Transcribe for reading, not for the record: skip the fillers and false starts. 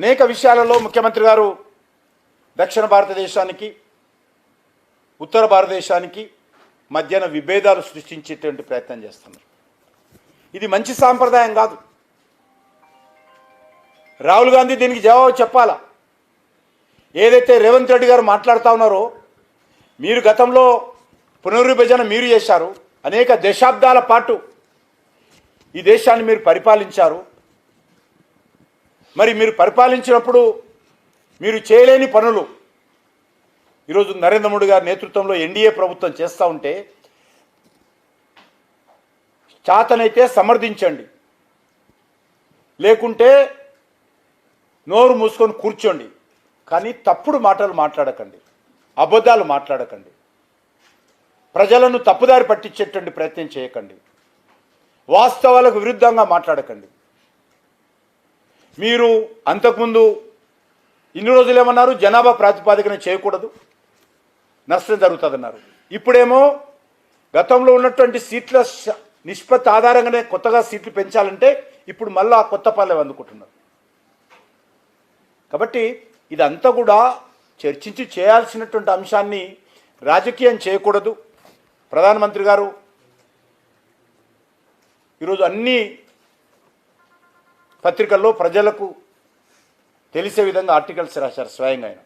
అనేక విషయాలలో ముఖ్యమంత్రి గారు దక్షిణ భారతదేశానికి ఉత్తర భారతదేశానికి మధ్యన విభేదాలు సృష్టించేటువంటి ప్రయత్నం చేస్తున్నారు. ఇది మంచి సాంప్రదాయం కాదు. రాహుల్ గాంధీ దీనికి జవాబు చెప్పాలా. ఏదైతే రేవంత్ రెడ్డి గారు మాట్లాడుతూ ఉన్నారో, మీరు గతంలో పునర్విభజన మీరు చేశారు, అనేక దశాబ్దాల పాటు ఈ దేశాన్ని మీరు పరిపాలించారు. మరి మీరు పరిపాలించినప్పుడు మీరు చేయలేని పనులు ఈరోజు నరేంద్ర మోడీ గారి నేతృత్వంలో ఎన్డీఏ ప్రభుత్వం చేస్తూ ఉంటే చాతనైతే సమర్థించండి, లేకుంటే నోరు మూసుకొని కూర్చోండి. కానీ తప్పుడు మాటలు మాట్లాడకండి, అబద్ధాలు మాట్లాడకండి, ప్రజలను తప్పుదారి పట్టించేటువంటి ప్రయత్నం చేయకండి, వాస్తవాలకు విరుద్ధంగా మాట్లాడకండి. మీరు అంతకుముందు ఇన్ని రోజులు ఏమన్నారు, జనాభా ప్రాతిపాదికన చేయకూడదు, నష్టం జరుగుతుందన్నారు. ఇప్పుడేమో గతంలో ఉన్నటువంటి సీట్ల నిష్పత్తి ఆధారంగానే కొత్తగా సీట్లు పెంచాలంటే ఇప్పుడు మళ్ళీ ఆ కొత్త పాలెం అందుకుంటున్నారు. కాబట్టి ఇదంతా కూడా చర్చించి చేయాల్సినటువంటి అంశాన్ని రాజకీయం చేయకూడదు. ప్రధానమంత్రి గారు ఈరోజు అన్ని పత్రికల్లో ప్రజలకు తెలిసే విధంగా ఆర్టికల్స్ రాశారు స్వయంగా ఆయన.